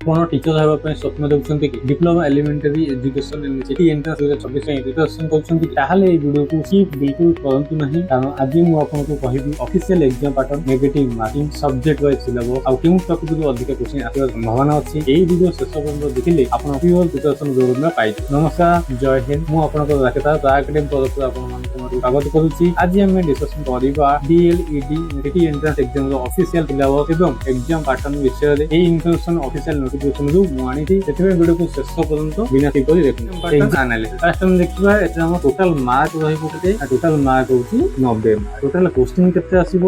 ଆପଣ ଟିଚର ହେବା ପାଇଁ ସ୍ୱପ୍ନ ଦେଖୁଛନ୍ତି କି? Diploma elementary education CT entrance 2024 ପାଇଁ ପ୍ରିପାରେସନ କରୁଛନ୍ତି ତାହେଲେ এই ভিডিওକୁ ସ୍କିପ୍ ବିଲକୁଲ କରନ୍ତୁ ନାହିଁ, କାରଣ ଆଜି ମୁଁ ଆପଣଙ୍କୁ କହିବି official exam pattern, negative marking, subject wise syllabus ଆଉ କେଉଁ ଟପିକରୁ ଅଧିକ କ୍ୱେଶ୍ଚିନ୍ ଆସିବାର ସମ୍ଭାବନା ଅଛି। ଏହି ଭିଡିଓ ଶେଷ ପର୍ଯ୍ୟନ୍ତ ଦେଖିଲେ ଆପଣ ପିଓର ପ୍ରିପାରେସନ ଯୋଜନା ପାଇବେ। ନମସ୍କାର, ଜୟ ହିନ୍ଦ। ମୁଁ ଆପଣଙ୍କ ରାକେଶ ଏକାଡେମୀ ତରଫରୁ ଆପଣମାନଙ୍କୁ ସ୍ୱାଗତ କରୁଛି। ଆଜି ଆମେ ଡିସ୍କସନ କରିବା D.El.Ed CT Entrance ଏକ୍ସାମ ର ଅଫିସିଆଲ ସିଲାବସ ଏବଂ ଏକ୍ସାମ ପାଟର୍ନ ବିଷୟରେ। ଏହି ଇନଫର୍ମେସନ ଅଫିସିଆଲ ନୋଟିଫିକେସନ ରୁ ମୁଁ ଆଣିଛି, ସେଥିପାଇଁ ଭିଡିଓକୁ ଶେଷ ପର୍ଯ୍ୟନ୍ତ ବିନା ସ୍କିପ୍ କରି ଦେଖନ୍ତୁ। ଏକ୍ସାମ ଆନାଲିସିସ୍ ଫାର୍ଷ୍ଟ ଆମେ ଦେଖିବା ଏଥିରେ ଆମ ଟୋଟାଲ ମାର୍କ ରହିବ କେତେ। ଟୋଟାଲ ମାର୍କ ହଉଛି 90 ମାର୍କ। ଟୋଟାଲ କ୍ୱେଶ୍ଚିନ୍ କେତେ ଆସିବ?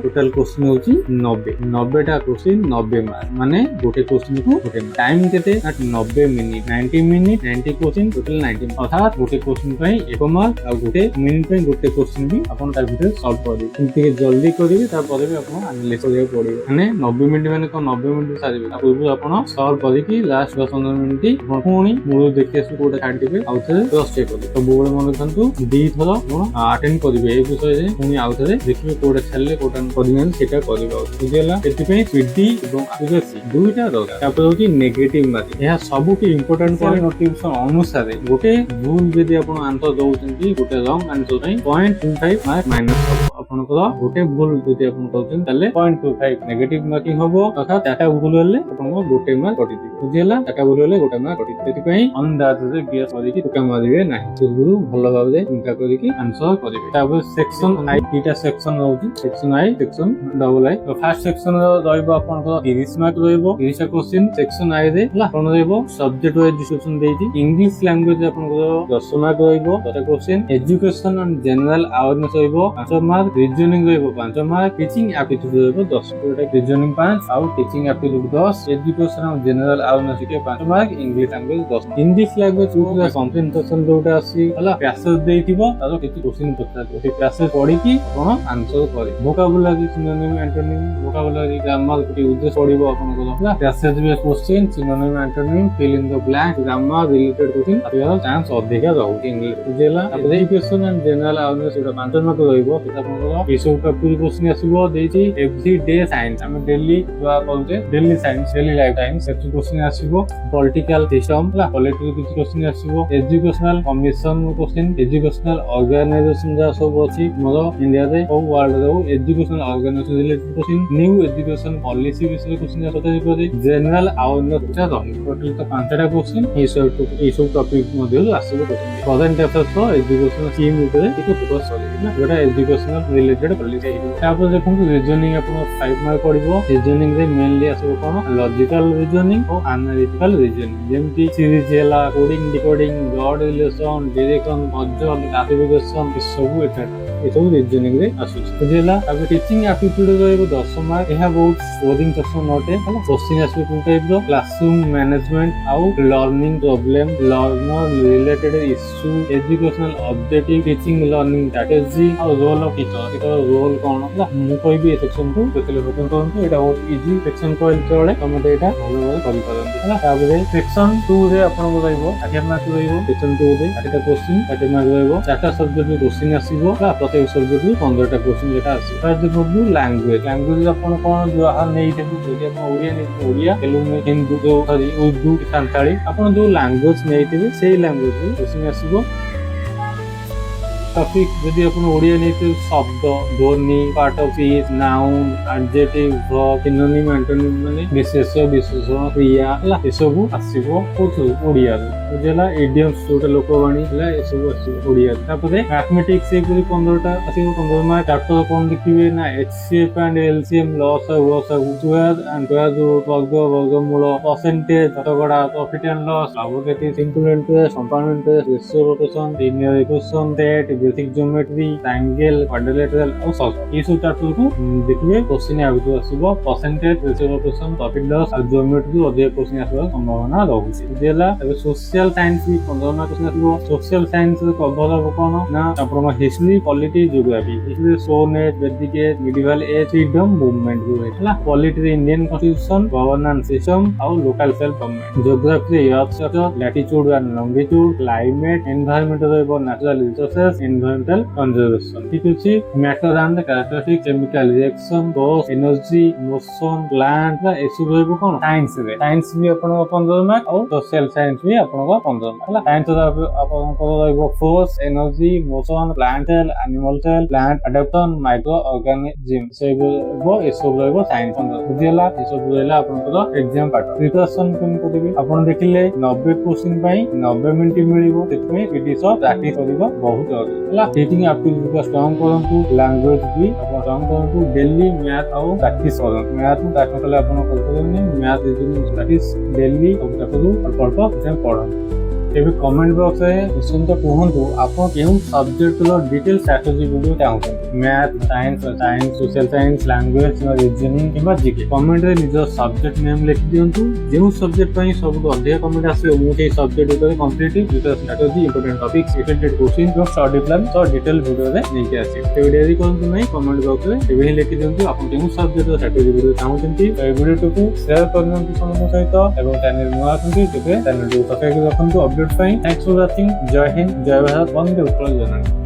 ଟୋଟାଲ କ୍ୱେଶ୍ଚିନ୍ ହଉଛି 90ଟା କ୍ୱେଶ୍ଚିନ୍ 90 ମାର୍କ, ମାନେ ଗୋଟେ କ୍ୱେଶ୍ଚିନ୍ କୁ ଗୋଟେ ମାର୍କ। ଟାଇମ କେତେ? 90 minute, 90 minute 90 question, total 90 mark. ଅର୍ଥାৎ ଗୋଟେ କ୍ୱେଶ୍ଚିନ୍ ପାଇଁ 1 ମାର୍କ ଆଉ ଗୋଟେ ମିନିଟ୍ ପାଇଁ ଗୋଟେ କ୍ୱେଶ୍ଚିନ୍ ବି ଆପଣ ତା ଭିତରେ ସଲ୍ଭ କରିବେ। କିନ୍ତୁ ଟିକେ ଜଲ୍ଦି କରିବେ, ତାପରେ ବି ଆପଣ ଆନାଲିସିସ୍ କରିବାକୁ ପଡିବ। ମାନେ 90 ମିନିଟ୍ ମାନେ କଣ 90 ମିନିଟ୍ ସାରିବେ, ତା ପୂର୍ବରୁ ଆପଣ ସଲ୍ଭ କରିକି ଲାଷ୍ଟ 10-15 ମିନିଟ୍ ଆପଣ ପୁଣି ମୂଳରୁ ଦେଖି ଆସିବେ କୋଉଟା ଛାଡିଦେବେ, ଆଉ ଥରେ କ୍ରସ୍ ଚେକ୍ କରିବେ। ସବୁବେଳେ ମନେ ରଖନ୍ତୁ 2 ଥର ଆପଣ ଆଟେଣ୍ଡ କରିବେ এই বিষୟରେ, ପୁଣି ଆଉ ଥରେ ଦେଖିବେ କୋଉଟା ଛାଡିଲେ କୋଉଟା କରିନାହାନ୍ତି ସେଟା କରିବେ। ବୁଝିଗଲା? ସେଥିପାଇଁ ପିଡି ଏବଂ ଆକୁରେସି ଦୁଇଟା ଦରକାର। ତାପରେ ହଉଛି ନେଗେଟିଭ ମାର୍କିଂ। ଏହା ସବୁଠୁ ଇମ୍ପୋର୍ଟାଣ୍ଟ ପଏଣ୍ଟ। ନୋଟିଫିକେସନ ଅନୁସାରେ ଗୋଟେ ଭୁଲ ଯଦି ଆପଣ ଆନ୍ସର ଦଉଛନ୍ତି, ଗୋଟେ ରଙ୍ଗ ଆନ୍ସର ପାଇଁ 0.25 ମାର୍କ ମାଇନସ ହବ। ଆପଣଙ୍କର ଗୋଟେ ଭୁଲ ଯଦି ଆପଣ କରୁଛନ୍ତି ତାହେଲେ 0.25 ନେଗେଟିଭ ମାର୍କିଂ ହବ। ଅର୍ଥାৎ 4ଟା ଭୁଲ ହେଲେ ଆପଣଙ୍କର ଗୋଟେ ମାର୍କ କଟିଯିବ। ବୁଝିଗଲା? 4ଟା ଭୁଲ ହେଲେ ଗୋଟେ ମାର୍କ କଟିଯିବ। ସେଥିପାଇଁ ଅନ୍ଦାଜରେ ଗେସ୍ କରିକି ଟୋକା ମାରିବେ ନାହିଁ, ପୂର୍ବରୁ ଭଲ ଭାବରେ ଚିନ୍ତା କରିକି ଆନ୍ସର କରିବେ। ତାପରେ ସେକ୍ସନ ଆଇ, ଦିଟା ସେକ୍ସନ ରହୁଛି, section I, section double I. First section ରହିବ ଆପଣଙ୍କର 30 ମାର୍କ ରହିବ, 30ଟା କ୍ୱେଶ୍ଚିନ୍। ସେକ୍ସନ ଆଇ ରେ ଆପଣ ରହିବ ସବଜେକ୍ଟ ୱାଇଜ ଡିସ୍କ୍ରିପସନ ଦେଇଛି। ଇଂଲିଶ ଲାଙ୍ଗୁଏଜ ଆପଣଙ୍କର 10 ମାର୍କ ରହିବ, 10ଟା question. Education and general awareness ରହିବ 5 ମାର୍କ, ରିଜନିଂ ରହିବ 5 ମାର୍କ, ଟିଚିଂ ଆପ୍ଟିଟ୍ୟୁଡ ରହିବ 10। ଯୋଉଟା ରିଜନିଂ 5 ଆଉ ଟିଚିଂ ଆପ୍ଟିଟ୍ୟୁଡ 10। ଏଜୁକେସନ ଆଉ general awareness 5 mark, English language 10। English language comprehension ଯୋଉଟା ଅଛି ହେଲା, ପ୍ୟାସେଜ ଦେଇଥିବ, ତାର କିଛି କ୍ୱେଶ୍ଚିନ୍ ପଚାରିବ, ସେ ପ୍ୟାସେଜ ପଢିକି ଆପଣ ଆନ୍ସର କରିବେ। Vocabulary, synonym, antonym, vocabulary, grammar ଗୋଟେ ଉଦ୍ଦେଶ୍ୟ ପଢିବ ଆପଣଙ୍କର ହେଲା। Passage base question, synonym, antonym, fill in the blank, grammar related question ଆସିବାର ଚାନ୍ସ ଅଧିକା ରହୁଛି ଇଂଲିଶ। ବୁଝିଲା? ତାପରେ ଏଜୁକେସନ ଆଣ୍ଡ ଜେନେରାଲ ଆୱାରନେସ ଯୋଉଟା 5 ମାର୍କ ରହିବ, ସେଟା ଆପଣଙ୍କର এই ସବୁ ଟପିକ କ୍ୱେଶ୍ଚିନ୍ ଆସିବ। ଦେଇଛି ଏଭ୍ରି ଡେ ସାଇନ୍ସ, ଆମେ ଡେଲି ଯାହା କରୁଛେ daily science, daily life science, ସେଠି କ୍ୱେଶ୍ଚିନ୍ ଆସିବ। ପଲିଟିକାଲ ସିଷ୍ଟମ ହେଲା, ପଲିଟିକାଲ କିଛି କ୍ୱେଶ୍ଚିନ୍ ଆସିବ। Educational commission question, educational organisation ଯାହା ସବୁ ଅଛି ଆମର ଇଣ୍ଡିଆରେ ହଉ ୱାର୍ଲଡରେ ହଉ, educational organisation related question, new education policy ବିଷୟରେ କ୍ୱେଶ୍ଚିନ୍ ପଚାରିପାରେ। ଜେନେରାଲ ଆୱାରନେସ ରହିବ। ଟୋଟାଲ ତ 5ଟା କ୍ୱେଶ୍ଚିନ୍ এই ସବୁ ଟପିକ ମଧ୍ୟରୁ ଆସିବ question. Current affairs education scheme ଉପରେ ଟିକେ ଫୋକସ କରିବେ ନା, ଯୋଉଟା ଏଜୁକେସନାଲ ରିଲେଟେଡ ପଲିସି ହେଇଯିବ। ତାପରେ ଦେଖନ୍ତୁ ରିଜନିଂ ଆପଣ 5 ମାର୍କ ପଡିବ। ରିଜନିଂ ରେ ମେନଲି ଆସିବ କଣ? ଲଜିକାଲ ରିଜନିଂ ଓ ଆନାଲିଟିକାଲ ରିଜନିଂ, ଯେମିତି ସିରିଜ ହେଲା, coding, decoding, blood relation, direction, puzzle, classification, ଏସବୁ ଏସବୁ ରିଜନିଂ ରେ ଆସୁଛି। ବୁଝିଲା? ତାପରେ ଟିଚିଂ ଆପ୍ଟିଟ୍ୟୁଡ ରହିବ 10 ମାର୍କ। ଏହା ବହୁତ ବୋରିଂ ପ୍ରଶ୍ନ ନଟେ ହେଲା। କ୍ୱେଶ୍ଚିନ୍ ଆସିବ କୋଉ ଟାଇପ ର? କ୍ଲାସରୁମ ମ୍ୟାନେଜମେଣ୍ଟ ଆଉ learning problem, learner related issue, educational objective, teaching learning strategy ଆଉ ରୋଲ ଅଫ ଟିଚର। ଏଟାର ରୋଲ କଣ ହେଲା ମୁଁ କହିବି ଏ ସେକ୍ସନ କୁ କେତେ ଲେଖୁଛନ୍ତି କରନ୍ତୁ। ଏଟା ବହୁତ ଇଜି ସେକ୍ସନ କହିଲେ ଚଳେ, ତମେ ଏଇଟା ଭଲ ଭାବରେ କରିପାରନ୍ତି ହେଲା। ତାପରେ ସେକ୍ସନ 2 ରେ ଆପଣଙ୍କ ରହିବ 60 ମାର୍କ ରହିବ। ସେକ୍ସନ 2 ରେ 60ଟା କ୍ୱେଶ୍ଚିନ୍, 60 ମାର୍କ ରହିବ। 4ଟା ସବଜେକ୍ଟ କ୍ୱେଶ୍ଚିନ୍ ଆସିବ ହେଲା। ପ୍ରତ୍ୟେକ ସବଜେକ୍ଟ 15ଟା କ୍ୱେଶ୍ଚିନ୍ ଲେଖା ଆସିବ। ଫାର୍ଷ୍ଟ ଦେଖନ୍ତୁ ଲାଙ୍ଗୁଏଜ। ଲାଙ୍ଗୁଏଜ ଆପଣ କଣ ଯାହା ନେଇଥିବେ, ଯଦି ଆପଣ ଓଡ଼ିଆ ନେଇଥିବେ ଓଡ଼ିଆ, ତେଲୁଗୁ, ହିନ୍ଦୀ, ଉର୍ଦୁ, ସାନ୍ତାଳୀ, ଆପଣ ଯୋଉ ଲାଙ୍ଗୁଏଜ ନେଇଥିବେ ସେଇ ଲାଙ୍ଗୁଏଜ ରେ କ୍ୱେଶ୍ଚିନ୍ ଆସିବ। ଟପିକ ଯଦି ଆପଣ ଓଡ଼ିଆ ନେଇଥିବେ, ଶବ୍ଦ, ଧ୍ୱନି, part of speech, noun, adjective, verb, synonym, antonym ମାନେ ବିଶେଷ, ବିଶେଷଣ, କ୍ରିୟା ହେଲା, ଏସବୁ ଆସିବ କୋଉଠୁ? ଓଡ଼ିଆରୁ। ବୁଝିଲା? ଇଡିୟମ୍ସ ଯୋଉଟା ଲୋକବାଣୀ ହେଲା, ଏସବୁ ଆସିବ ଓଡ଼ିଆରୁ। ତାପରେ ମ୍ୟାଥମେଟିକ୍ସ ସେଇପରି 15ଟା ଆସିବ, 15 ମାର୍କ। ଚାପ୍ଟର କଣ ଦେଖିବେ ନା HCF ଆଣ୍ଡ LCM, ଲସାଗୁ, ଗସାଗୁ, ସ୍କୋୟାର ଆଣ୍ଡ ସ୍କୋୟାର ରୁଟ୍, ବର୍ଗ, ବର୍ଗମୂଳ, ପରସେଣ୍ଟେଜ, ଶତକଡା, ପ୍ରଫିଟ ଆଣ୍ଡ ଲସ୍, ଲାଭ-କ୍ଷତି, simple interest, compound interest, ratio proportion, linear equation, set, basic geometry, triangle, quadrilateral ଆଉ ସର୍କଲ, এই ସବୁ ଚାପ୍ଟରକୁ ଦେଖିବେ କ୍ୱେଶ୍ଚିନ୍ ଆଗକୁ ଆସିବ। Percentage, ratio proportion, profit loss ଆଉ ଜିଓମେଟ୍ରି ଅଧିକ କ୍ୱେଶ୍ଚିନ୍ ଆସିବାର ସମ୍ଭାବନା ରହୁଛି। ବୁଝିଲା? ଏବେ ସୋସିଆଲ ସାଇନ୍ସ 15 ମାର୍କ କ୍ୱେଶ୍ଚିନ୍ ଆସିବ। ସୋସିଆଲ ସାଇନ୍ସ ରେ କଭର ହବ କଣ ନା ଆପଣଙ୍କ history, polity, geography. History stone age, Vedic age, medieval age, freedom movement ରୁହେ ହେଲା। ପଲିଟିରେ ଇଣ୍ଡିଆନ କନଷ୍ଟିଟ୍ୟୁସନ, ଗଭର୍ନାନ୍ସ ସିଷ୍ଟମ ଆଉ ଲୋକାଲ ସେଲ୍ଫ ଗଭର୍ନମେଣ୍ଟ। ଜିଓଗ୍ରାଫିରେ earth structure, latitude and longitude, climate, environment ରହିବ, ନ୍ୟାଚୁରାଲ ରିସୋର୍ସେସ, environmental conservation ठीक अछि matter and the characteristics chemical reaction force energy motion plant एसु रहबो कोन science रे साइंस भी अपन 15 मार्क और सोशल साइंस भी अपन 15 मार्क हला साइंस अपन रहबो force energy motion plant cell animal cell plant adaption microorganism से वो एसु रहबो साइंस 15 बुझियला एसु रहला अपन एग्जाम पार्ट प्रिपरेशन केम करबे अपन देखिले 90 क्वेश्चन पई 90 मिनिट मिलिबो सेतमे पीडीएफ प्रैक्टिस करबो बहुत जरूरी हला रीडिंग एप्टीट्यूड को स्ट्रांग करंतु लैंग्वेज भी अपन स्ट्रांग करंतु डेली मैथ और प्रैक्टिस करंतु मैथ में प्रैक्टिस कले अपन करथबे मैथ रीजनिंग प्रैक्टिस डेली और ताकू अल्प एग्जाम पढन एबे कमेंट बॉक्स रे निश्चित कहंतु आपण केउ सब्जेक्ट लो डिटेल स्ट्रेटजी वीडियो चाहउछन math science social science language और रीजनिंग किबा जीके कमेंट रे निज सब्जेक्ट नेम लिख दियंतु जेउ सब्जेक्ट पई सब अधिक कमेंट आसे मु के सब्जेक्ट ऊपर completely detail strategy important topics related question और स्टडी प्लान तो डिटेल वीडियो रे नेके आसी ए वीडियो रे कहंतु नै कमेंट बॉक्स रे एबे ही लिख दियंतु आपण केउ सब्जेक्ट स्ट्रेटजी वीडियो चाहउछन ए वीडियो को शेयर करनंतु समस्त सहित एवं चैनल नुआ आसंतु तेबे चैनल को सब्सक्राइब रखंतु अपडेट पाई थैंक्स फॉर वाचिंग जय हिंद जय भारत वंदे उत्कल जननी।